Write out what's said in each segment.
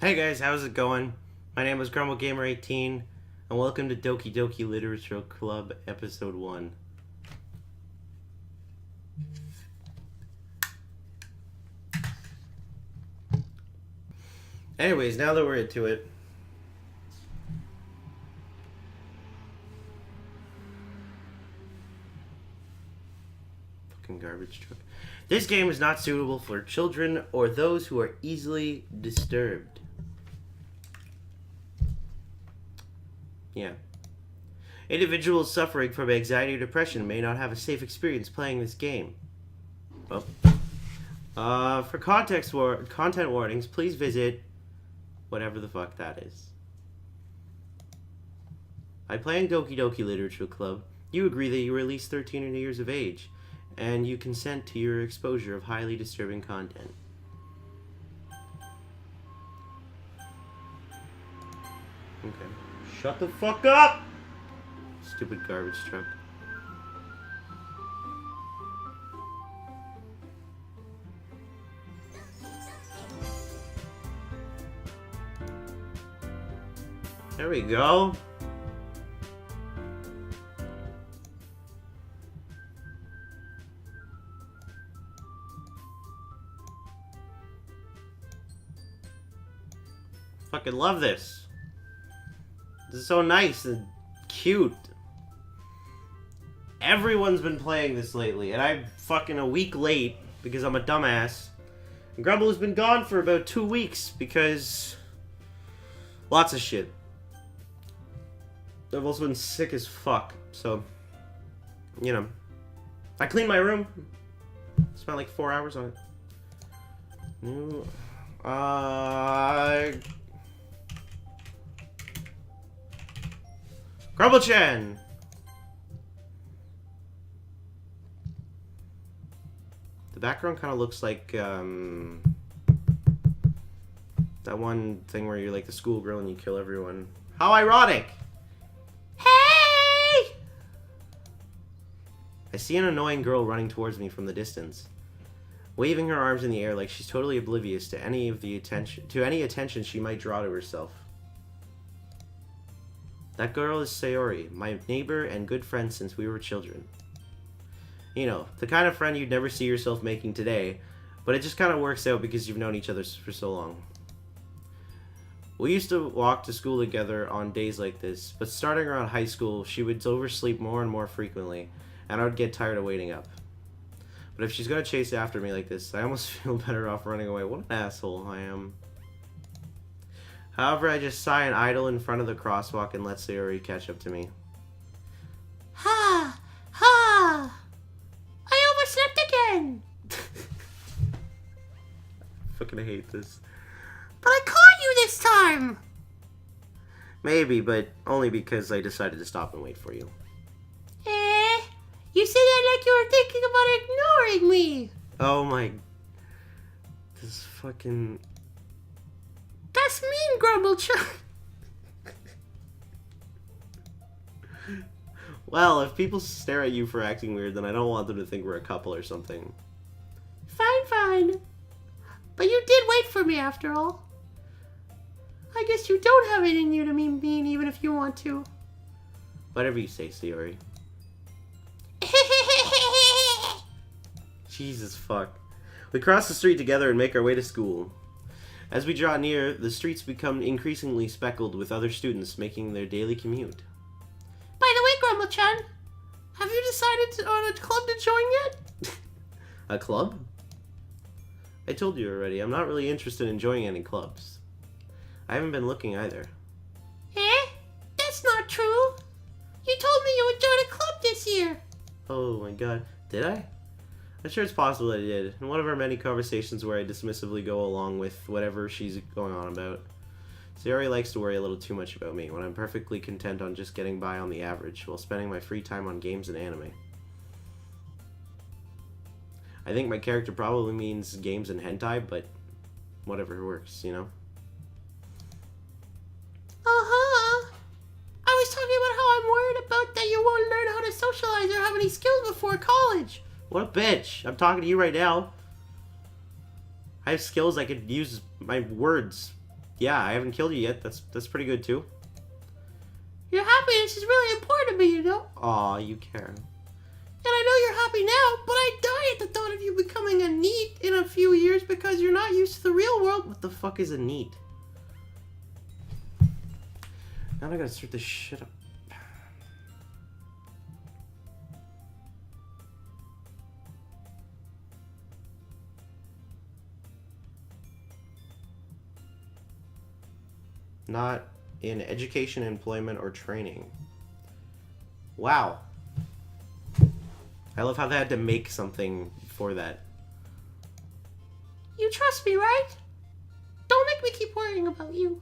Hey guys, how's it going? My name is GrumbleGamer18, and welcome to Doki Doki Literature Club Episode 1. Anyways, now that we're into it, fucking garbage truck. This game is not suitable for children or those who are easily disturbed. Yeah. Individuals suffering from anxiety or depression may not have a safe experience playing this game. Well, for content warnings, please visit whatever the fuck that is. By playing Doki Doki Literature Club, you agree that you are at least 13 years of age, and you consent to your exposure of highly disturbing content. Okay. Shut the fuck up! Stupid garbage truck. There we go. Fucking love this. This is so nice and cute. Everyone's been playing this lately, and I'm fucking a week late because I'm a dumbass. And Grumble has been gone for about 2 weeks because lots of shit. I've also been sick as fuck, so you know. I cleaned my room. Spent like 4 hours on it. Grumble-chan! The background kind of looks like, that one thing where you're like the schoolgirl and you kill everyone. How ironic! Hey! I see an annoying girl running towards me from the distance, waving her arms in the air like she's totally oblivious to any attention she might draw to herself. That girl is Sayori, my neighbor and good friend since we were children. You know, the kind of friend you'd never see yourself making today, but it just kind of works out because you've known each other for so long. We used to walk to school together on days like this, but starting around high school, she would oversleep more and more frequently, and I would get tired of waiting up. But if she's gonna chase after me like this, I almost feel better off running away. What an asshole I am. However, I just sigh and idle in front of the crosswalk and let Sayori catch up to me. Ha! Ha! I overslept again! Fucking hate this. But I caught you this time! Maybe, but only because I decided to stop and wait for you. You said that like you were thinking about ignoring me! Oh my... This fucking... That's mean, Grumble-chan! Well, if people stare at you for acting weird, then I don't want them to think we're a couple or something. Fine, fine. But you did wait for me after all. I guess you don't have it in you to be mean even if you want to. Whatever you say, Sayori. Jesus fuck. We cross the street together and make our way to school. As we draw near, the streets become increasingly speckled with other students making their daily commute. By the way, Grumble-chan, have you decided on a club to join yet? A club? I told you already, I'm not really interested in joining any clubs. I haven't been looking either. Eh? That's not true. You told me you would join a club this year. Oh my god, did I? I'm sure it's possible that I did, in one of our many conversations where I dismissively go along with whatever she's going on about. Sayori likes to worry a little too much about me, when I'm perfectly content on just getting by on the average, while spending my free time on games and anime. I think my character probably means games and hentai, but whatever works, you know? Uh-huh. I was talking about how I'm worried about that you won't learn how to socialize or have any skills before college. What a bitch. I'm talking to you right now. I have skills I could use my words. Yeah, I haven't killed you yet. That's pretty good, too. Your happiness is really important to me, you know? Aw, you care. And I know you're happy now, but I die at the thought of you becoming a NEET in a few years because you're not used to the real world. What the fuck is a NEET? Now I gotta start this shit up. Not in education, employment, or training. Wow. I love how they had to make something for that. You trust me, right? Don't make me keep worrying about you.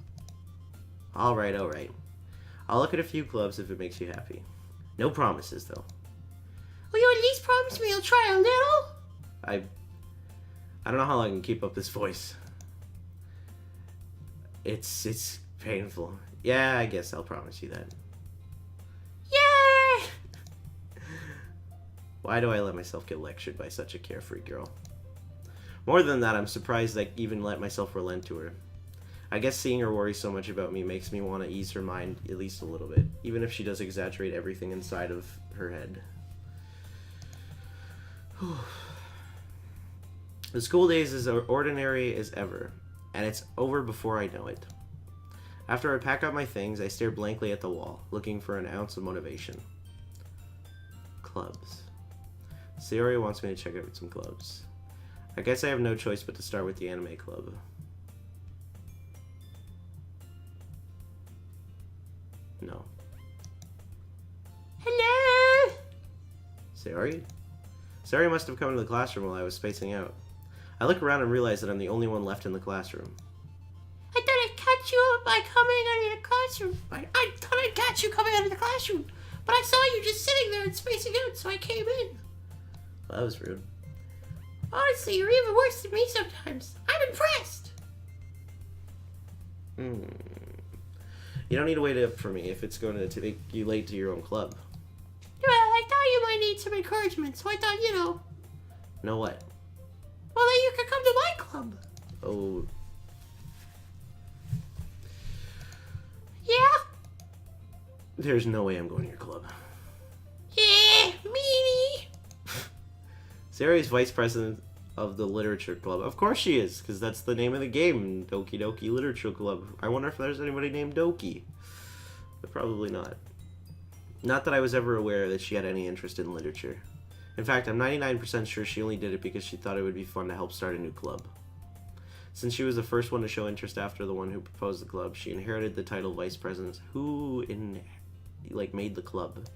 Alright, alright. I'll look at a few clubs if it makes you happy. No promises, though. Will you at least promise me you'll try a little? I don't know how long I can keep up this voice. It's painful. Yeah, I guess I'll promise you that. Yay! Why do I let myself get lectured by such a carefree girl? More than that, I'm surprised I even let myself relent to her. I guess seeing her worry so much about me makes me want to ease her mind at least a little bit, even if she does exaggerate everything inside of her head. The school days is ordinary as ever, and it's over before I know it. After I pack up my things, I stare blankly at the wall, looking for an ounce of motivation. Clubs. Sayori wants me to check out some clubs. I guess I have no choice but to start with the anime club. No. Hello? Sayori? Sayori must have come into the classroom while I was spacing out. I look around and realize that I'm the only one left in the classroom. I thought I'd catch you by coming out of the classroom. I thought I'd catch you coming out of the classroom. But I saw you just sitting there and spacing out, so I came in. Well, that was rude. Honestly, you're even worse than me sometimes. I'm impressed. You don't need to wait up for me if it's going to make you late to your own club. Well, I thought you might need some encouragement, so I thought, you know. Know what? Well, then you could come to my club. Oh. Yeah? There's no way I'm going to your club. Yeah, meanie. Sayori's vice president of the literature club. Of course she is, because that's the name of the game, Doki Doki Literature Club. I wonder if there's anybody named Doki. But probably not. Not that I was ever aware that she had any interest in literature. In fact, I'm 99% sure she only did it because she thought it would be fun to help start a new club. Since she was the first one to show interest after the one who proposed the club, she inherited the title vice president, who made the club.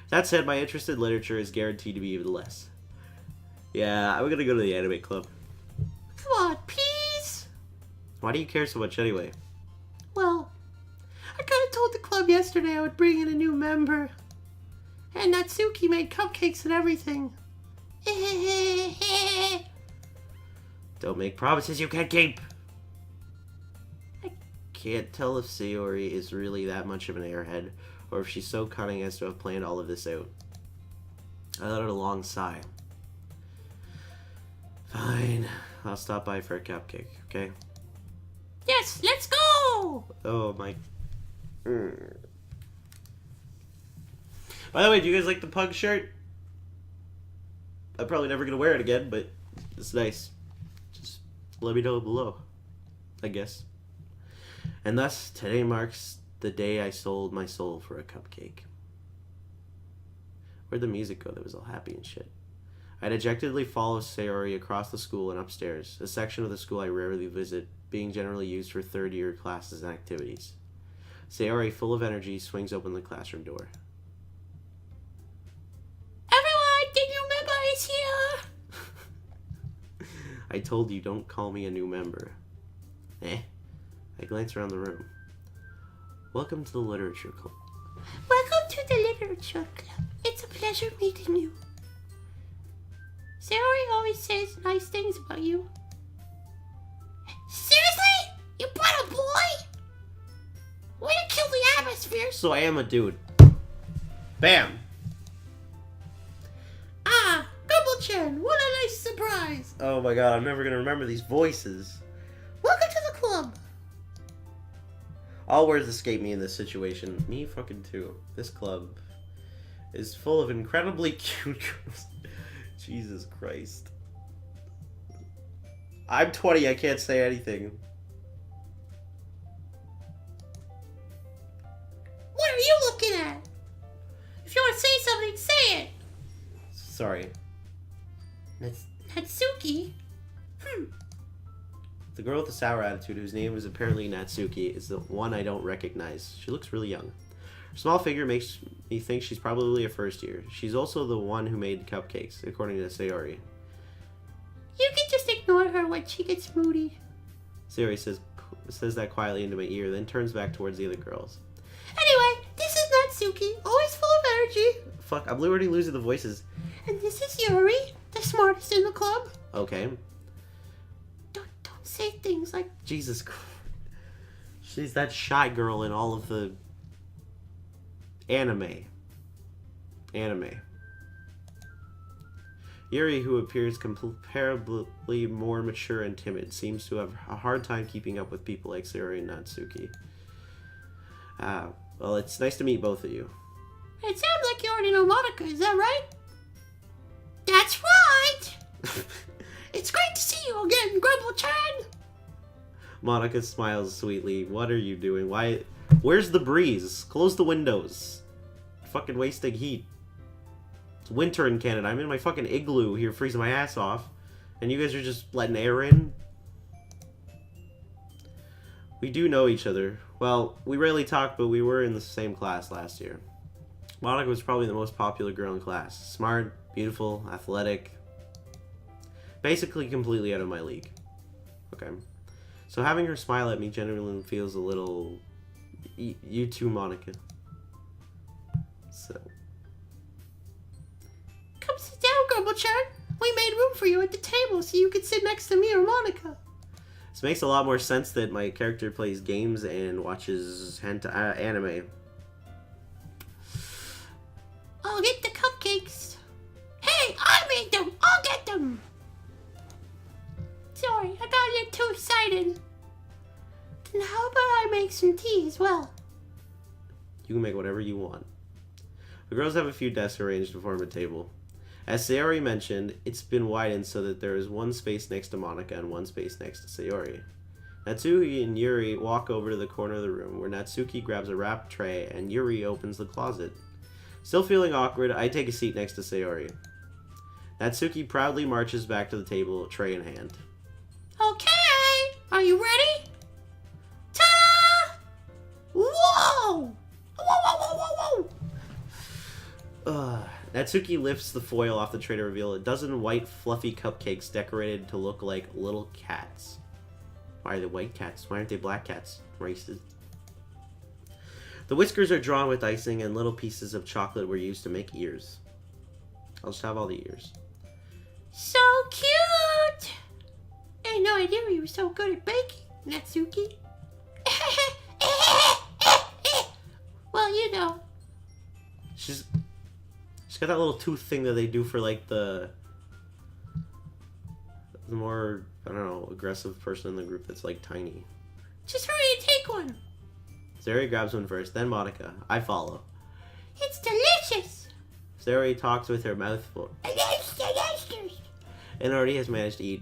That said, my interest in literature is guaranteed to be even less. Yeah, I'm gonna go to the anime club. Come on, please. Why do you care so much anyway? Well, I kinda told the club yesterday I would bring in a new member. And Natsuki made cupcakes and everything. Don't make promises you can't keep! I can't tell if Sayori is really that much of an airhead, or if she's so cunning as to have planned all of this out. I let out a long sigh. Fine. I'll stop by for a cupcake, okay? Yes, let's go! Oh, my... By the way, do you guys like the pug shirt? I'm probably never gonna wear it again, but it's nice. Just let me know below, I guess. And thus, today marks the day I sold my soul for a cupcake. Where'd the music go that was all happy and shit? I dejectedly follow Sayori across the school and upstairs, a section of the school I rarely visit, being generally used for third-year classes and activities. Sayori, full of energy, swings open the classroom door. Everyone, the new member is here! I told you, don't call me a new member. I glance around the room. Welcome to the literature club. Welcome to the literature club. It's a pleasure meeting you. Sayori always says nice things about you. Seriously? You brought a boy? Way to kill the atmosphere. So I am a dude. Bam! Ah, Grumble-chan, what a nice surprise. Oh my god, I'm never gonna remember these voices. Welcome to the club. All words escape me in this situation. Me fucking too. This club is full of incredibly cute girls. Jesus Christ. I'm 20, I can't say anything. What are you looking at? If you want to say something, say it. Sorry. Natsuki? The girl with the sour attitude, whose name is apparently Natsuki, is the one I don't recognize. She looks really young. Her small figure makes me think she's probably a first year. She's also the one who made cupcakes, according to Sayori. You can just ignore her when she gets moody. Sayori says that quietly into my ear, then turns back towards the other girls. Anyway, this is Natsuki, always full of energy. Fuck, I'm already losing the voices. And this is Yuri, the smartest in the club. Okay. Don't say things like... Jesus Christ. She's that shy girl in all of the... Anime. Yuri, who appears comparably more mature and timid, seems to have a hard time keeping up with people like Sayori and Natsuki. Well, it's nice to meet both of you. It sounds like you already know Monica, is that right? That's right! It's great to see you again, Grumble-chan! Monica smiles sweetly. What are you doing? Why? Where's the breeze? Close the windows. Fucking wasting heat. It's winter in Canada. I'm in my fucking igloo here freezing my ass off. And you guys are just letting air in? We do know each other. Well, we rarely talk, but we were in the same class last year. Monica was probably the most popular girl in class. Smart, beautiful, athletic. Basically completely out of my league. Okay. So having her smile at me genuinely feels a little... You too, Monica. So... Come sit down, Grumble-chan. We made room for you at the table so you could sit next to me or Monica. This makes a lot more sense that my character plays games and watches anime. I'll get the cupcakes. Hey, I made them. I'll get them. Sorry, I got a little too excited. Then how about I make some tea as well? You can make whatever you want. The girls have a few desks arranged to form a table. As Sayori mentioned, it's been widened so that there is one space next to Monica and one space next to Sayori. Natsuki and Yuri walk over to the corner of the room, where Natsuki grabs a wrapped tray and Yuri opens the closet. Still feeling awkward, I take a seat next to Sayori. Natsuki proudly marches back to the table, tray in hand. Okay, are you ready? Ta-da! Whoa! Whoa, whoa, whoa, whoa, whoa! Natsuki lifts the foil off the tray to reveal a dozen white, fluffy cupcakes decorated to look like little cats. Why are they white cats? Why aren't they black cats? Racist. The whiskers are drawn with icing, and little pieces of chocolate were used to make ears. I'll just have all the ears. So cute! I had no idea you were so good at baking, Natsuki. Well, you know. She's got that little tooth thing that they do for, like, the more, I don't know, aggressive person in the group that's, like, tiny. Just hurry and take one. Sayori grabs one first, then Monica. I follow. It's delicious. Sayori talks with her mouth full. And already has managed to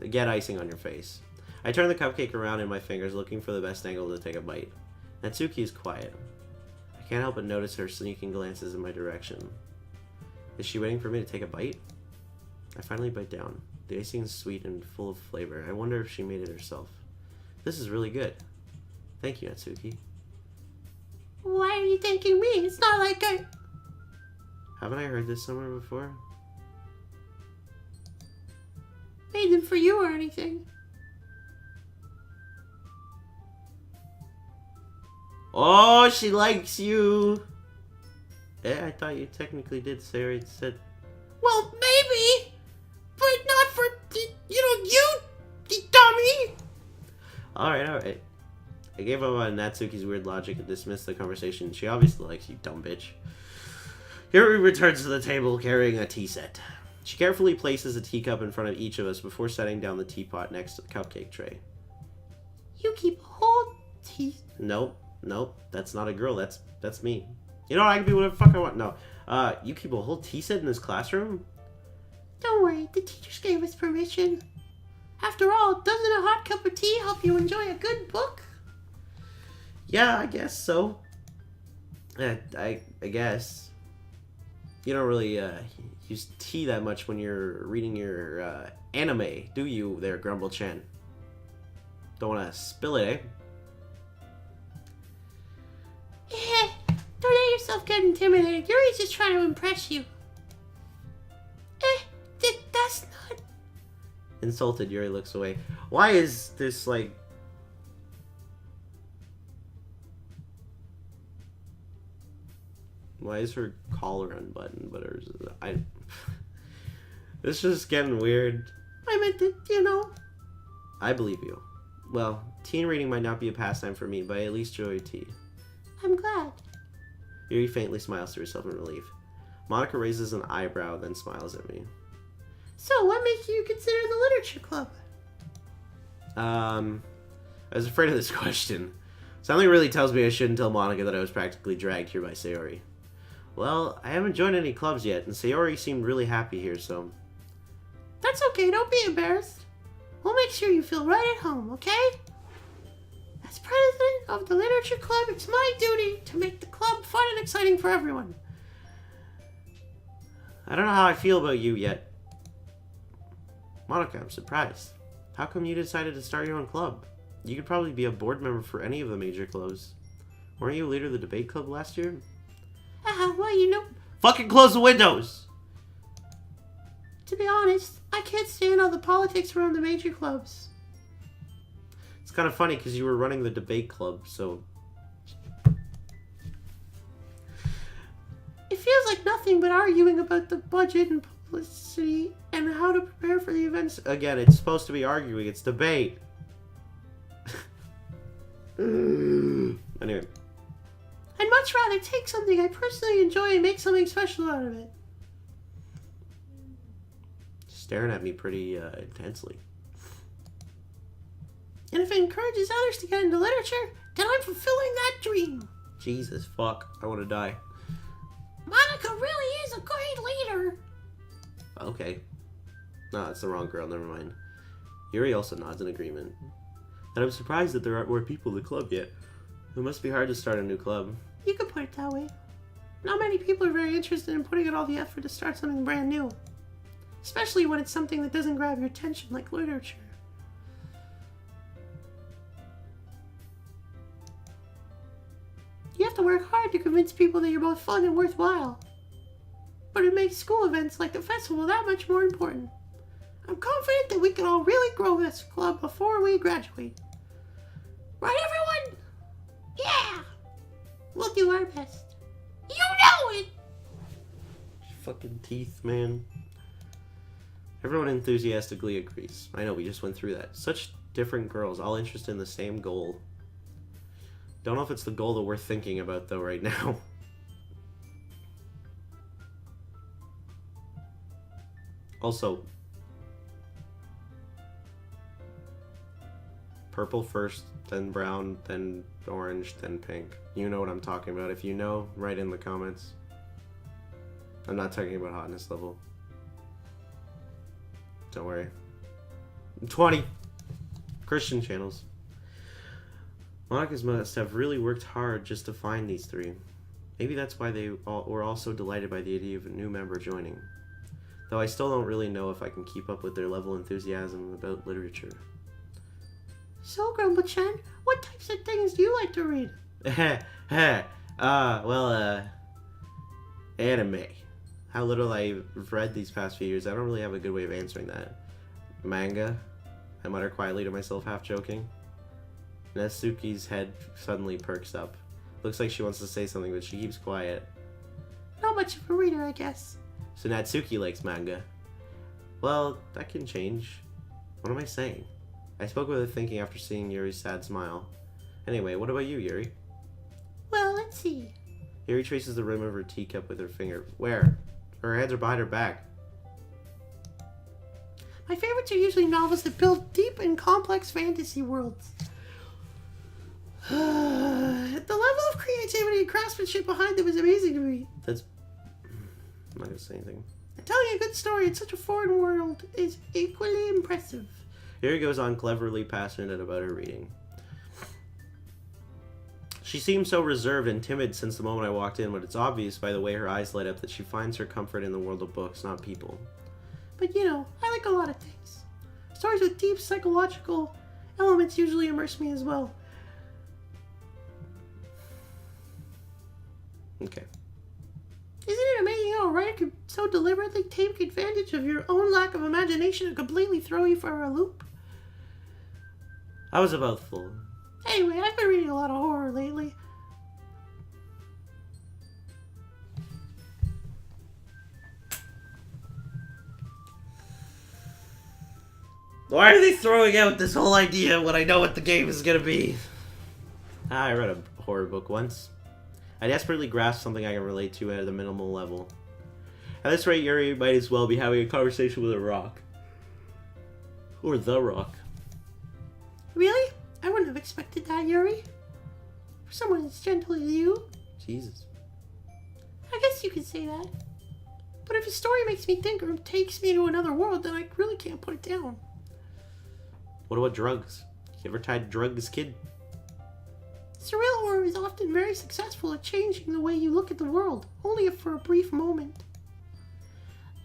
get icing on your face. I turn the cupcake around in my fingers, looking for the best angle to take a bite. Natsuki is quiet. I can't help but notice her sneaking glances in my direction. Is she waiting for me to take a bite? I finally bite down. The icing is sweet and full of flavor. I wonder if she made it herself. This is really good. Thank you, Natsuki. Why are you thanking me? It's not like I... Haven't I heard this somewhere before? made them for you or anything. Oh, she likes you. Yeah, I thought you technically did, Sarah. It said... Well, maybe, but not for, you dummy. Alright. I gave up on Natsuki's weird logic and dismissed the conversation. She obviously likes you, dumb bitch. Yuri returns to the table carrying a tea set. She carefully places a teacup in front of each of us before setting down the teapot next to the cupcake tray. You keep a whole tea... Nope. Nope, that's not a girl. That's me. You know what? I can be whatever the fuck I want. No. You keep a whole tea set in this classroom? Don't worry, the teachers gave us permission. After all, doesn't a hot cup of tea help you enjoy a good book? Yeah, I guess so. I guess. You don't really use tea that much when you're reading your anime, do you there, Grumble-chan? Don't want to spill it, eh? Don't let yourself get intimidated. Yuri's just trying to impress you. That's not... Insulted, Yuri looks away. Why is this, like... Why is her collar unbuttoned, but hers is... This is just getting weird. I meant that, you know... I believe you. Well, teen reading might not be a pastime for me, but I at least enjoy tea. I'm glad. Yuri faintly smiles to herself in relief. Monica raises an eyebrow, then smiles at me. So, what makes you consider the literature club? I was afraid of this question. Something really tells me I shouldn't tell Monica that I was practically dragged here by Sayori. Well, I haven't joined any clubs yet, and Sayori seemed really happy here, so... That's okay, don't be embarrassed. We'll make sure you feel right at home, okay? As president of the literature club, it's my duty to make the club fun and exciting for everyone. I don't know how I feel about you yet. Monica, I'm surprised. How come you decided to start your own club? You could probably be a board member for any of the major clubs. Weren't you leader of the debate club last year? Well, you know... Fucking close the windows! To be honest, I can't stand all the politics around the major clubs. It's kind of funny because you were running the debate club, so... It feels like nothing but arguing about the budget and publicity and how to prepare for the events. Again, it's supposed to be arguing, it's debate. Anyway. I'd much rather take something I personally enjoy and make something special out of it. Staring at me pretty intensely. And if it encourages others to get into literature, then I'm fulfilling that dream. Jesus, fuck. I want to die. Monica really is a great leader. Okay. No, that's the wrong girl. Never mind. Yuri also nods in agreement. And I'm surprised that there aren't more people in the club yet. It must be hard to start a new club. You could put it that way. Not many people are very interested in putting in all the effort to start something brand new. Especially when it's something that doesn't grab your attention like literature. You have to work hard to convince people that you're both fun and worthwhile. But it makes school events like the festival that much more important. I'm confident that we can all really grow this club before we graduate. Right, everyone? Yeah! We'll do our best. You know it! Fucking teeth, man. Everyone enthusiastically agrees. I know, we just went through that. Such different girls, all interested in the same goal. Don't know if it's the goal that we're thinking about, though, right now. Also, purple first, then brown, then orange, then pink. You know what I'm talking about. If you know, write in the comments. I'm not talking about hotness level. Don't worry. 20 Christian channels. Monica's must have really worked hard just to find these three. Maybe that's why they were all so delighted by the idea of a new member joining. Though I still don't really know if I can keep up with their level of enthusiasm about literature. So, Grumble-chan, what types of things do you like to read? Anime. How little I've read these past few years, I don't really have a good way of answering that. Manga. I mutter quietly to myself, half joking. Natsuki's head suddenly perks up. Looks like she wants to say something, but she keeps quiet. Not much of a reader, I guess. So Natsuki likes manga. Well, that can change. What am I saying? I spoke with her thinking after seeing Yuri's sad smile. Anyway, what about you, Yuri? Well, let's see. Yuri traces the rim of her teacup with her finger. Where? Her hands are behind her back. My favorites are usually novels that build deep and complex fantasy worlds. The and craftsmanship behind them is amazing to me. That's... I'm not gonna say anything. Telling a good story in such a foreign world is equally impressive. Here goes on cleverly passionate about her reading. She seems so reserved and timid since the moment I walked in, but it's obvious by the way her eyes light up that she finds her comfort in the world of books, not people. But you know, I like a lot of things. Stories with deep psychological elements usually immerse me as well. Okay. Isn't it amazing how a writer can so deliberately take advantage of your own lack of imagination and completely throw you for a loop? I was about full. Anyway, I've been reading a lot of horror lately. Why are they throwing out this whole idea when I know what the game is gonna be? I read a horror book once. I desperately grasped something I can relate to at a minimal level. At this rate, Yuri might as well be having a conversation with a rock. Or the rock. Really? I wouldn't have expected that, Yuri. For someone as gentle as you. Jesus. I guess you could say that. But if a story makes me think or takes me to another world, then I really can't put it down. What about drugs? You ever tried drugs, kid? Surreal horror is often very successful at changing the way you look at the world, only if for a brief moment.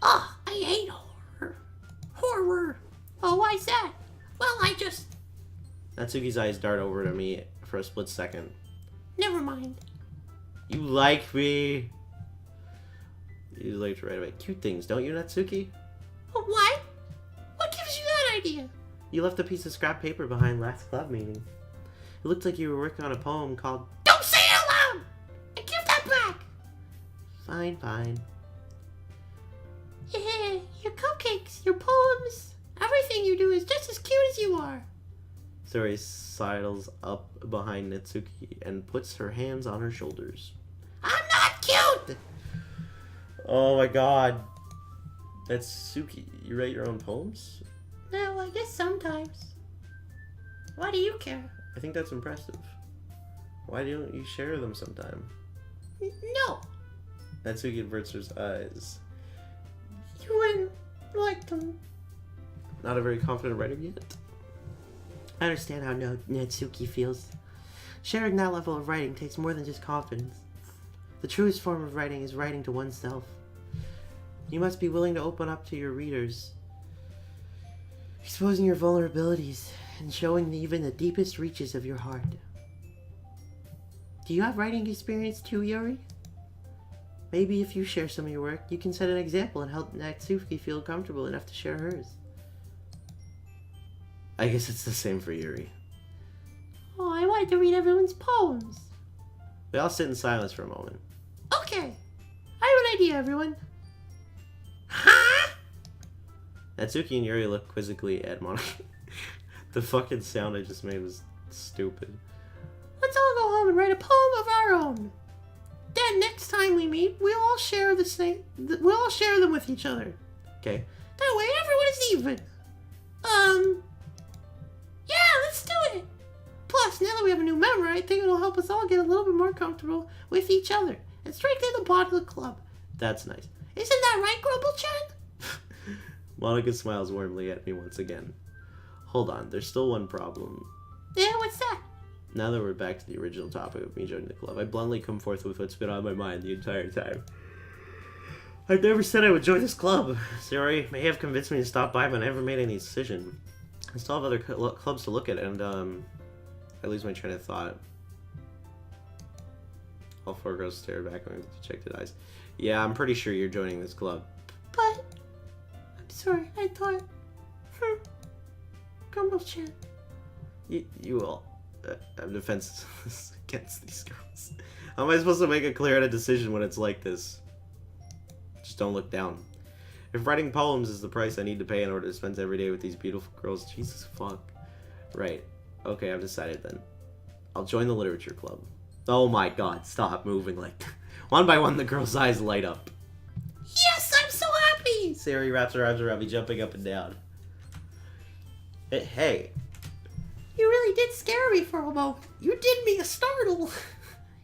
I hate horror. Horror. Oh, why's that? Well, I just... Natsuki's eyes dart over to me for a split second. Never mind. You like me. You like to write about cute things, don't you, Natsuki? What? What gives you that idea? You left a piece of scrap paper behind last club meeting. It looked like you were working on a poem called... Don't say it out loud! And give that back! Fine, fine. Yeah, your cupcakes, your poems, everything you do is just as cute as you are. Sori sidles up behind Natsuki and puts her hands on her shoulders. I'm not cute! Oh my god. Natsuki, you write your own poems? No, I guess sometimes. Why do you care? I think that's impressive. Why don't you share them sometime? No. Natsuki averts her eyes. You wouldn't like them. Not a very confident writer yet? I understand how Natsuki feels. Sharing that level of writing takes more than just confidence. The truest form of writing is writing to oneself. You must be willing to open up to your readers, exposing your vulnerabilities and showing even the deepest reaches of your heart. Do you have writing experience too, Yuri? Maybe if you share some of your work, you can set an example and help Natsuki feel comfortable enough to share hers. I guess it's the same for Yuri. Oh, I wanted to read everyone's poems. They all sit in silence for a moment. Okay. I have an idea, everyone. Huh? Natsuki and Yuri look quizzically at Monica. The fucking sound I just made was stupid. Let's all go home and write a poem of our own. Then next time we meet, we'll all share them with each other. Okay. That way everyone is even. Yeah, let's do it. Plus, now that we have a new member, I think it'll help us all get a little bit more comfortable with each other and strengthen the bond of the club. That's nice. Isn't that right, Grumble-chan? Monica smiles warmly at me once again. Hold on, there's still one problem. Yeah, what's that? Now that we're back to the original topic of me joining the club, I bluntly come forth with what's been on my mind the entire time. I never said I would join this club. Sori may have convinced me to stop by, but I never made any decision. I still have other clubs to look at, and I lose my train of thought. All four girls stare back at me with dejected eyes. Yeah, I'm pretty sure you're joining this club. But... I'm sorry, I thought... Grumble-chan. You all... I have defenses against these girls. How am I supposed to make a clear decision when it's like this? Just don't look down. If writing poems is the price I need to pay in order to spend every day with these beautiful girls, Jesus fuck. Right. Okay, I've decided then. I'll join the literature club. Oh my god, stop moving like that. One by one, the girl's eyes light up. Yes, I'm so happy! Sari wraps her arms around me, jumping up and down. Hey. You really did scare me for a moment. You did me a startle.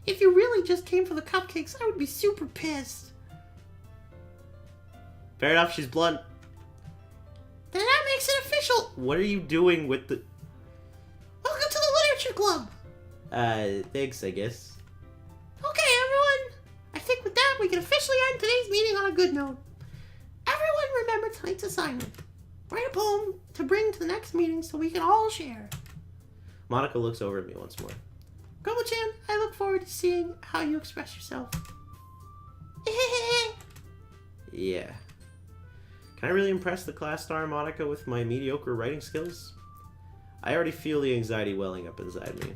If you really just came for the cupcakes, I would be super pissed. Fair enough, she's blunt. Then that makes it official. What are you doing with the... Welcome to the Literature Club. Thanks, I guess. Okay, everyone. I think with that, we can officially end today's meeting on a good note. Everyone remember tonight's assignment. Write a poem to bring to the next meeting so we can all share. Monica looks over at me once more. Grumble-chan, I look forward to seeing how you express yourself. Yeah. Can I really impress the class star Monica with my mediocre writing skills? I already feel the anxiety welling up inside me.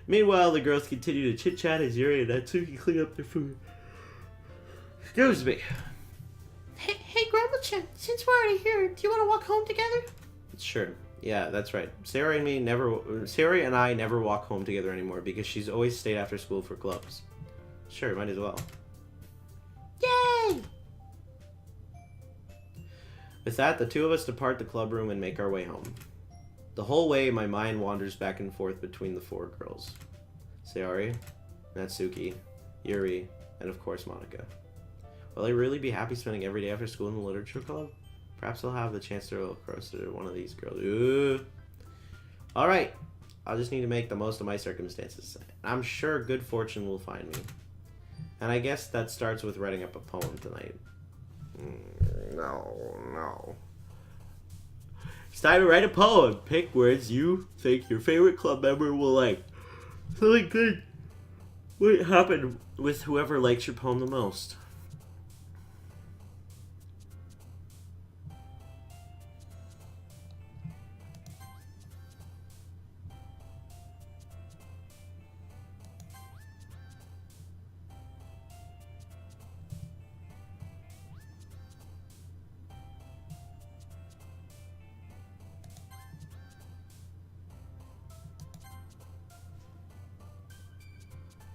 Meanwhile, the girls continue to chit-chat as Yuri and Natsuki clean up their food. Excuse me. Hey, Grumble-chan, since we're already here, do you want to walk home together? Sure. Yeah, that's right. Sarah and I never walk home together anymore because she's always stayed after school for clubs. Sure, might as well. Yay! With that, the two of us depart the club room and make our way home. The whole way, my mind wanders back and forth between the four girls. Sayori, Natsuki, Yuri, and of course Monica. Will I really be happy spending every day after school in the literature club? Perhaps I'll have the chance to roll across to one of these girls. Ooh. Alright, I'll just need to make the most of my circumstances. I'm sure good fortune will find me. And I guess that starts with writing up a poem tonight. No. It's time to write a poem. Pick words you think your favorite club member will like. Something good would happen with whoever likes your poem the most.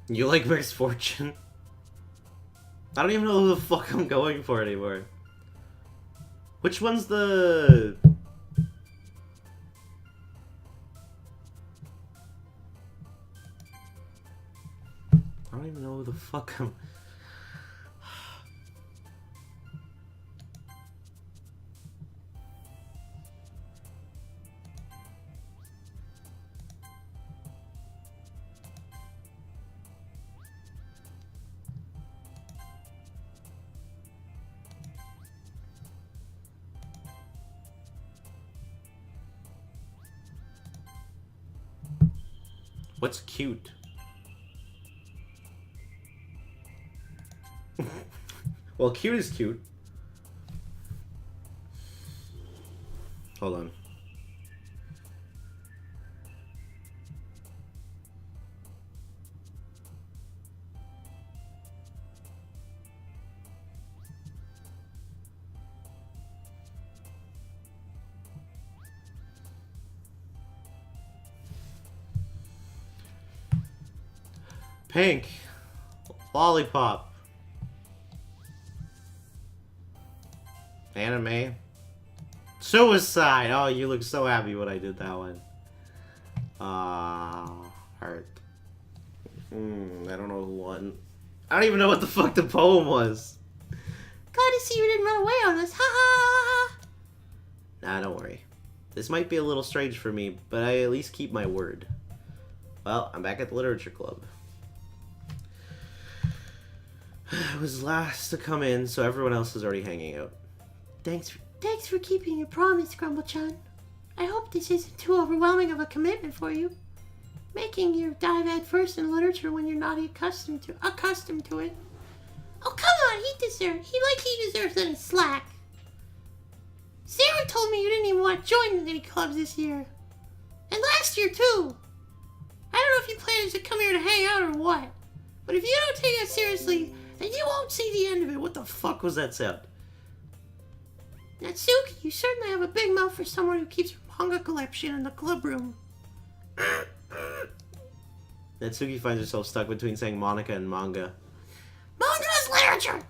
You like mixed fortune? I don't even know who the fuck I'm going for anymore. Which one's the... I don't even know who the fuck I'm... What's cute? Well, cute is cute. Hold on. Pink. Lollipop. Anime. Suicide. Oh, you look so happy when I did that one. Heart. I don't know who won. I don't even know what the fuck the poem was. Glad to see you didn't run away on us. Ha ha ha. Nah, don't worry. This might be a little strange for me, but I at least keep my word. Well, I'm back at the literature club. I was last to come in, so everyone else is already hanging out. Thanks for keeping your promise, Grumble-chan. I hope this isn't too overwhelming of a commitment for you. Making your dive head first in literature when you're not accustomed to it. Oh, come on, he deserves any slack. Sarah told me you didn't even want to join any clubs this year. And last year, too. I don't know if you plan to come here to hang out or what. But if you don't take it seriously, then you won't see the end of it. What the fuck was that sound? Natsuki, you certainly have a big mouth for someone who keeps her manga collection in the club room. Natsuki finds herself stuck between saying Monica and manga. Manga is literature!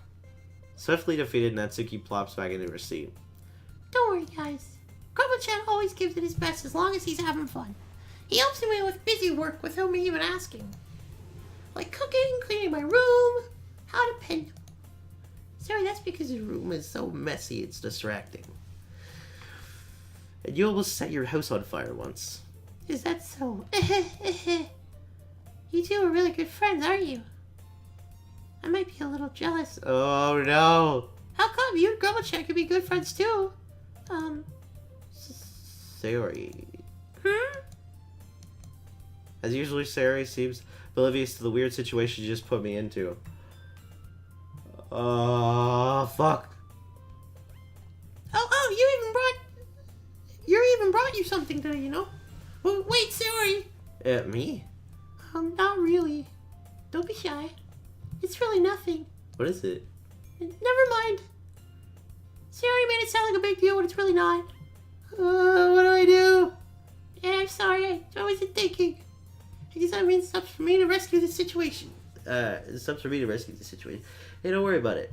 Swiftly defeated, Natsuki plops back into her seat. Don't worry, guys. Grumble-chan always gives it his best as long as he's having fun. He helps me with busy work without me even asking. Like cooking, cleaning my room. How dependable. Sorry, that's because your room is so messy it's distracting. And you almost set your house on fire once. Is that so? You two are really good friends, aren't you? I might be a little jealous. Oh no! How come? You and GrumbleGamer could be good friends too. Sayori. Hmm? As usual, Sayori seems oblivious to the weird situation you just put me into. Oh, fuck. Oh, you even brought you something today, you know? Well, wait, Sayori. Me? Not really. Don't be shy. It's really nothing. What is it? Never mind. Sayori made it sound like a big deal when it's really not. What do I do? Yeah, I'm sorry. I wasn't thinking. I guess that means it's up for me to rescue the situation. It's up for me to rescue the situation. Hey, don't worry about it.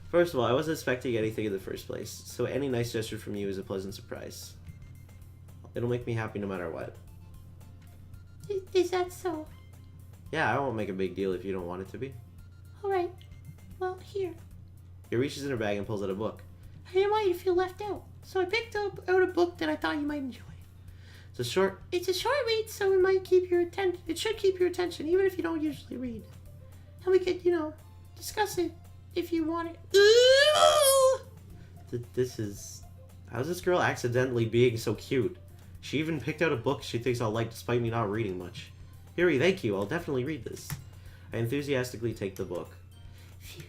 First of all, I wasn't expecting anything in the first place, so any nice gesture from you is a pleasant surprise. It'll make me happy no matter what. Is that so? Yeah, I won't make a big deal if you don't want it to be. Alright. Well, here. He reaches in her bag and pulls out a book. I didn't want you to feel left out, so I picked out a book that I thought you might enjoy. It's a short read, so it might keep your attention. It should keep your attention, even if you don't usually read. And we could, discuss it if you want it. Ooh! This is... How's this girl accidentally being so cute? She even picked out a book she thinks I'll like despite me not reading much. Yuri, thank you. I'll definitely read this. I enthusiastically take the book. Phew.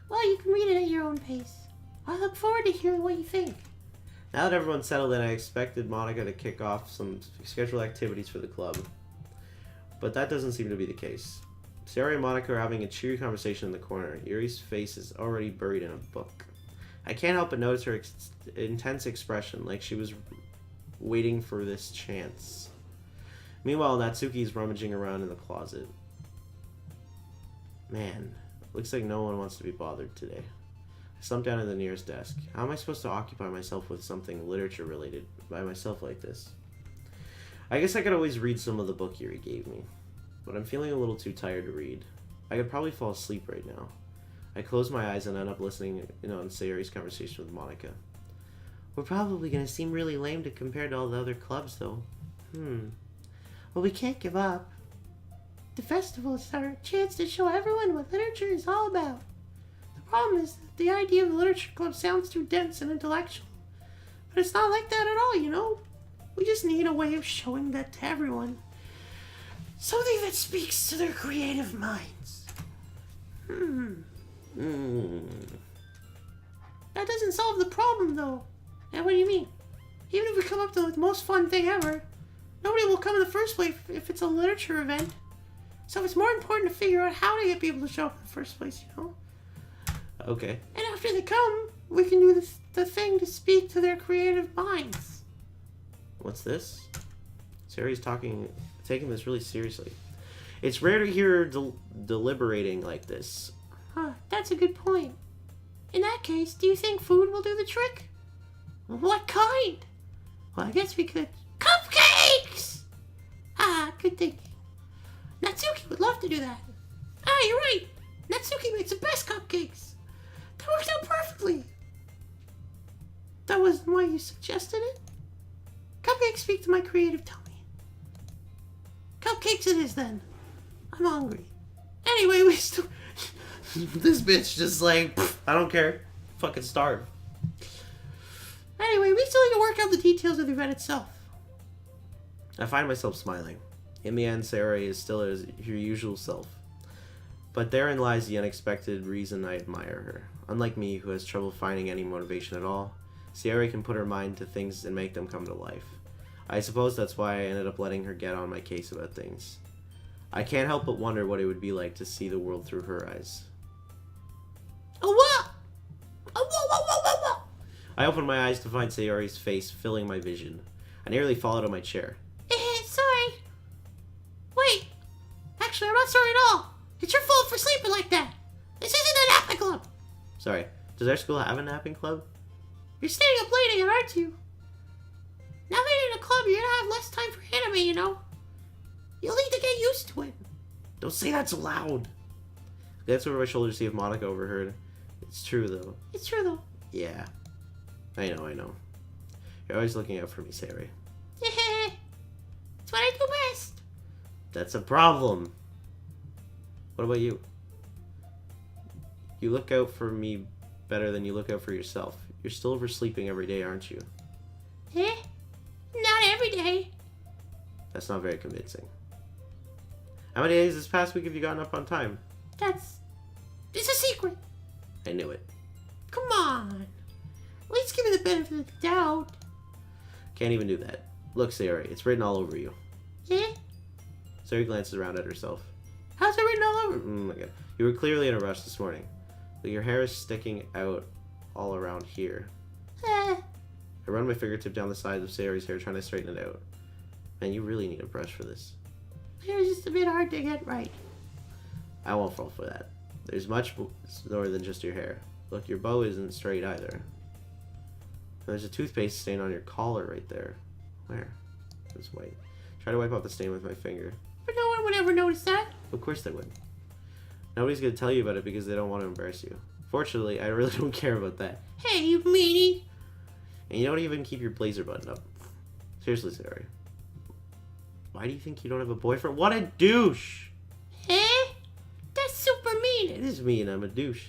Well, you can read it at your own pace. I look forward to hearing what you think. Now that everyone's settled in, I expected Monica to kick off some scheduled activities for the club. But that doesn't seem to be the case. Sayori and Monica are having a cheery conversation in the corner. Yuri's face is already buried in a book. I can't help but notice her intense expression, like she was waiting for this chance. Meanwhile, Natsuki's rummaging around in the closet. Man, looks like no one wants to be bothered today. I slumped down at the nearest desk. How am I supposed to occupy myself with something literature related by myself like this? I guess I could always read some of the book Yuri gave me, but I'm feeling a little too tired to read. I could probably fall asleep right now. I close my eyes and end up listening on Sayori's conversation with Monica. We're probably going to seem really lame compared to all the other clubs, though. Well, we can't give up. The festival is our chance to show everyone what literature is all about. The problem is that the idea of a literature club sounds too dense and intellectual. But it's not like that at all, We just need a way of showing that to everyone. Something that speaks to their creative minds. That doesn't solve the problem, though. And what do you mean? Even if we come up to the most fun thing ever, nobody will come in the first place if it's a literature event. So it's more important to figure out how to get people to show up in the first place, Okay. And after they come, we can do the thing to speak to their creative minds. What's this? Sayori's taking this really seriously. It's rare to hear her deliberating like this. That's a good point. In that case, do you think food will do the trick? What kind? Well, I guess we could... Cupcakes! Good thinking. Natsuki would love to do that. You're right. Natsuki makes the best cupcakes. That worked out perfectly. That wasn't why you suggested it? Cupcakes speak to my creative tummy. Cupcakes it is, then. I'm hungry. Anyway, we still... This bitch just like, I don't care. Fucking starve. Anyway, we still need to work out the details of the event itself. I find myself smiling. In the end, Sayori is still her usual self. But therein lies the unexpected reason I admire her. Unlike me, who has trouble finding any motivation at all, Sayori can put her mind to things and make them come to life. I suppose that's why I ended up letting her get on my case about things. I can't help but wonder what it would be like to see the world through her eyes. What? I opened my eyes to find Sayori's face filling my vision. I nearly fell out of my chair. Sorry. Wait. Actually, I'm not sorry at all. It's your fault for sleeping like that. This isn't a napping club. Sorry, does our school have a napping club? You're staying up late again, aren't you? Now that you're in a club, you're gonna have less time for anime, You'll need to get used to it. Don't say that so loud. I glanced over my shoulder to see if Monica overheard. It's true, though. It's true, though. Yeah. I know. You're always looking out for me, Sari. It's what I do best. That's a problem. What about you? You look out for me better than you look out for yourself. You're still oversleeping every day, aren't you? Not every day. That's not very convincing. How many days this past week have you gotten up on time? It's a secret. I knew it. Come on. At least give me the benefit of the doubt. Can't even do that. Look, Sari, it's written all over you. Yeah? Sari glances around at herself. How's it written all over? Oh my god. You were clearly in a rush this morning. But your hair is sticking out all around here. I run my fingertip down the sides of Sari's hair trying to straighten it out. Man, you really need a brush for this. It was just a bit hard to get right. I won't fall for that. There's much more than just your hair. Look, your bow isn't straight either. And there's a toothpaste stain on your collar right there. Where? It's white. Try to wipe off the stain with my finger. But no one would ever notice that. Of course they would. Nobody's gonna tell you about it because they don't want to embarrass you. Fortunately, I really don't care about that. Hey, you meanie. And you don't even keep your blazer button up. Seriously, Sari. Why do you think you don't have a boyfriend? What a douche! That's super mean. It is mean, I'm a douche.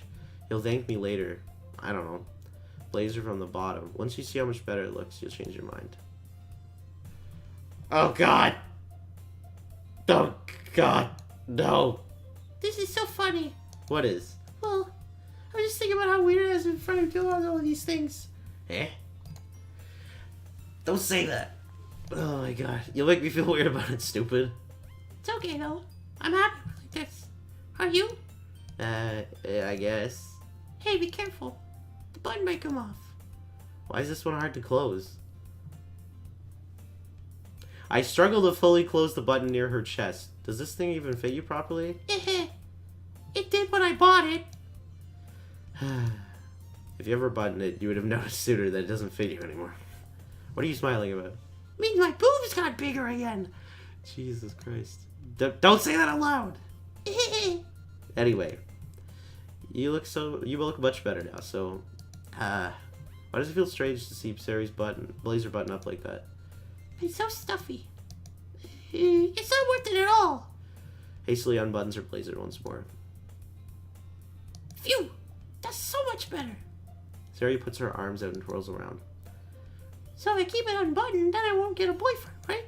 You'll thank me later. I don't know. Blazer from the bottom. Once you see how much better it looks, you'll change your mind. Oh god! Oh god! No! This is so funny. What is? Well, I was just thinking about how weird it is in front of doing all these things. Don't say that! Oh my god. You'll make me feel weird about it, stupid. It's okay though. I'm happy with this. Are you? I guess. Hey, be careful. The button might come off. Why is this one hard to close? I struggle to fully close the button near her chest. Does this thing even fit you properly? It did when I bought it. If you ever buttoned it, you would have noticed sooner that it doesn't fit you anymore. What are you smiling about? Means my boobs got bigger again. Jesus Christ. Don't say that out loud! Anyway. You look much better now, so... why does it feel strange to see Sari's blazer button up like that? It's so stuffy. It's not worth it at all. Hastily unbuttons her blazer once more. Phew! That's so much better. Sari puts her arms out and twirls around. So if I keep it unbuttoned, then I won't get a boyfriend, right?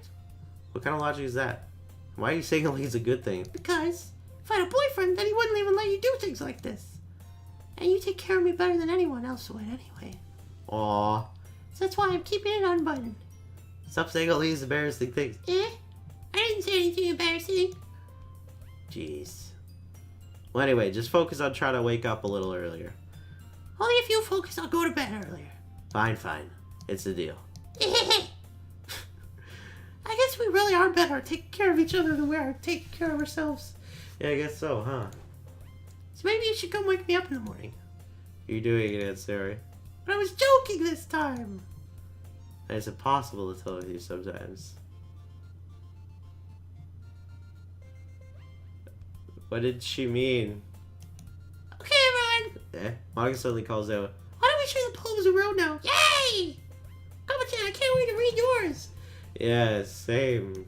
What kind of logic is that? Why are you saying it like it's a good thing? Because if I had a boyfriend, then he wouldn't even let you do things like this. And you take care of me better than anyone else would anyway. Aww. So that's why I'm keeping it unbuttoned. Stop saying all these embarrassing things. I didn't say anything embarrassing. Jeez. Well, anyway, just focus on trying to wake up a little earlier. Only if you focus, I'll go to bed earlier. Fine. It's a deal. I guess we really are better taking care of each other than we are taking care of ourselves. Yeah, I guess so, huh? So maybe you should come wake me up in the morning. You're doing it, Sari. But I was joking this time. And it's impossible to tell with you sometimes. What did she mean? Okay, everyone. Monica suddenly calls out, Why don't we share the poems around now? Yay! Come on, I can't wait to read yours. Yeah, same.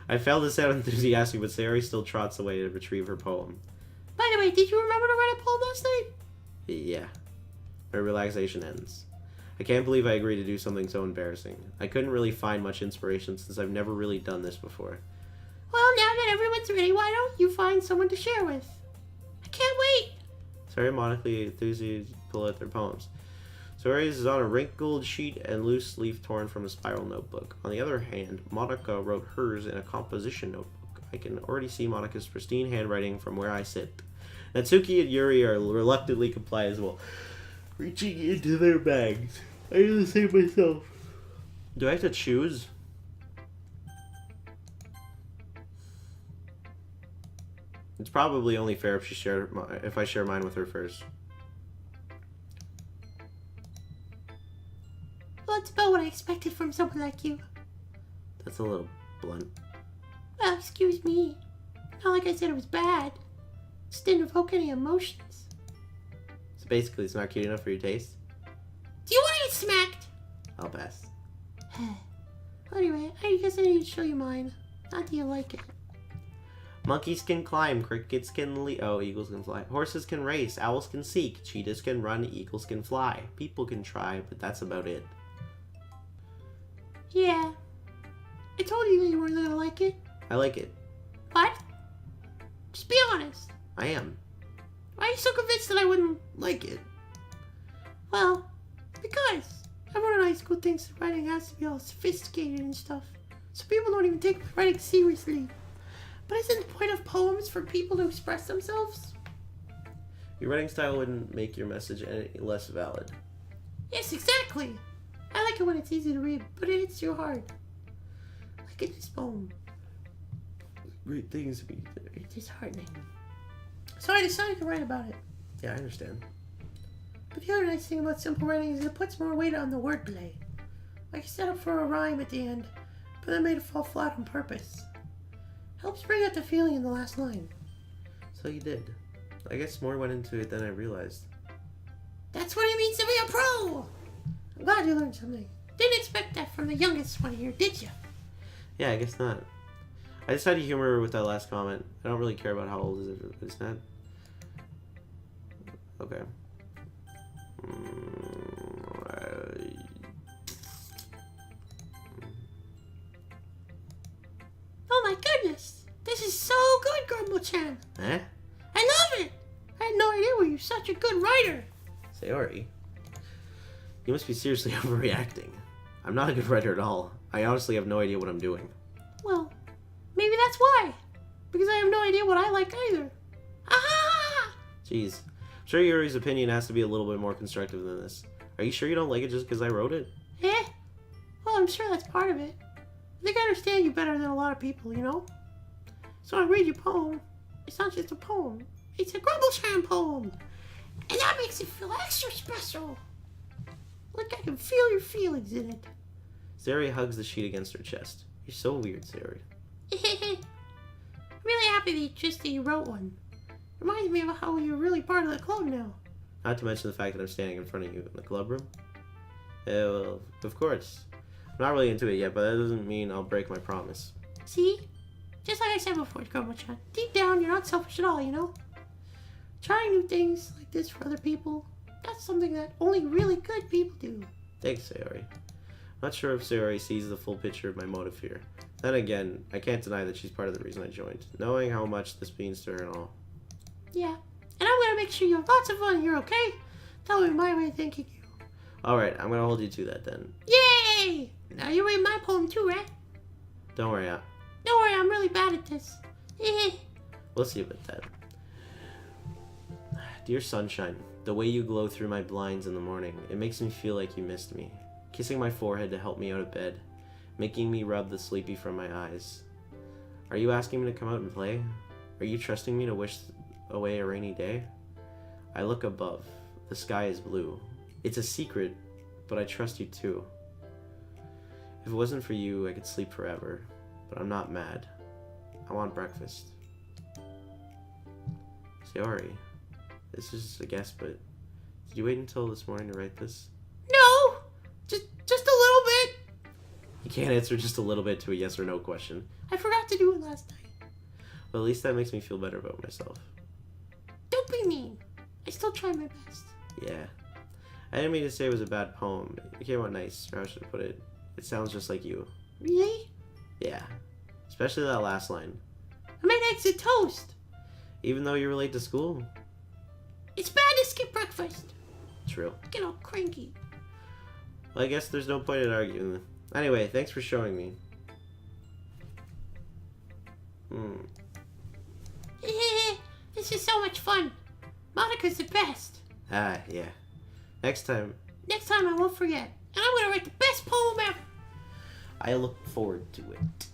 I failed to sound enthusiastic, but Sari still trots away to retrieve her poem. By the way, did you remember to write a poem last night? Yeah. My relaxation ends. I can't believe I agreed to do something so embarrassing. I couldn't really find much inspiration since I've never really done this before. Well, now that everyone's ready, why don't you find someone to share with? I can't wait. Sari and Monica enthusiastically pull out their poems. Sari's is on a wrinkled sheet and loose leaf torn from a spiral notebook. On the other hand, Monica wrote hers in a composition notebook. I can already see Monica's pristine handwriting from where I sit. Natsuki and Yuri are reluctantly comply as well, reaching into their bags. I do the same myself. Do I have to choose? It's probably only fair if I share mine with her first. Well, it's about what I expected from someone like you. That's a little blunt. Well, excuse me. Not like I said it was bad. It just didn't evoke any emotions. So basically, it's not cute enough for your taste? Do you want to get smacked? I'll pass. Anyway, I guess I need to show you mine. Not that you like it. Monkeys can climb, crickets can leap. Oh, eagles can fly. Horses can race, owls can seek, cheetahs can run, eagles can fly. People can try, but that's about it. Yeah. I told you that you weren't gonna like it. I like it. What? Just be honest. I am. Why are you so convinced that I wouldn't like it? Well, because everyone in high school thinks that writing has to be all sophisticated and stuff. So people don't even take my writing seriously. But isn't the point of poems for people to express themselves? Your writing style wouldn't make your message any less valid. Yes, exactly. I like it when it's easy to read, but it hits you hard. Like in this poem. Great things to be. It's disheartening. So I decided to write about it. Yeah, I understand. But the other nice thing about simple writing is it puts more weight on the wordplay. Like I set up for a rhyme at the end, but then made it fall flat on purpose. Helps bring out the feeling in the last line. So you did. I guess more went into it than I realized. That's what it means to be a pro! I'm glad you learned something. Didn't expect that from the youngest one here, did you? Yeah, I guess not. I just had humor with that last comment. I don't really care about how old is it. It's not. Okay. Oh my goodness! This is so good, Grumble-chan! Eh? I love it! I had no idea you're such a good writer! Sayori, you must be seriously overreacting. I'm not a good writer at all. I honestly have no idea what I'm doing. Well, maybe that's why. Because I have no idea what I like either. Aha! Jeez. I'm sure Yuri's opinion has to be a little bit more constructive than this. Are you sure you don't like it just because I wrote it? Eh? Well, I'm sure that's part of it. I think I understand you better than a lot of people, you know? So when I read your poem, it's not just a poem. It's a Grumble-chan poem. And that makes it feel extra special. Like I can feel your feelings in it. Sayori hugs the sheet against her chest. You're so weird, Sayori. I'm really happy that you wrote one. Reminds me of how you're really part of the club now. Not to mention the fact that I'm standing in front of you in the club room. Yeah, well, of course. I'm not really into it yet, but that doesn't mean I'll break my promise. See? Just like I said before, Grumble-chan, deep down you're not selfish at all, you know? Trying new things like this for other people, that's something that only really good people do. Thanks, Sayori. Not sure if Sayori sees the full picture of my motive here. Then again, I can't deny that she's part of the reason I joined, knowing how much this means to her and all. Yeah, and I'm gonna make sure you have lots of fun here, okay? That will be my way of thanking you. Alright, I'm gonna hold you to that then. Yay! Now you read my poem too, right? Don't worry, Don't worry, I'm really bad at this. we'll see about that. Dear sunshine, the way you glow through my blinds in the morning, it makes me feel like you missed me. Kissing my forehead to help me out of bed, making me rub the sleepy from my eyes. Are you asking me to come out and play? Are you trusting me to wish away a rainy day? I look above. The sky is blue. It's a secret, but I trust you too. If it wasn't for you, I could sleep forever, but I'm not mad. I want breakfast. Sayori, this is just a guess, but did you wait until this morning to write this? No! Just a little bit. You can't answer just a little bit to a yes or no question. I forgot to do it last night. Well, at least that makes me feel better about myself. Don't be mean. I still try my best. Yeah. I didn't mean to say it was a bad poem. It came out nice, or how should I put it? It sounds just like you. Really? Yeah. Especially that last line. I made eggs and toast. Even though you were late to school. It's bad to skip breakfast. True. Get all cranky. Well, I guess there's no point in arguing. Anyway, thanks for showing me. This is so much fun. Monica's the best. Ah, yeah. Next time. Next time I won't forget. And I'm gonna write the best poem ever. I look forward to it.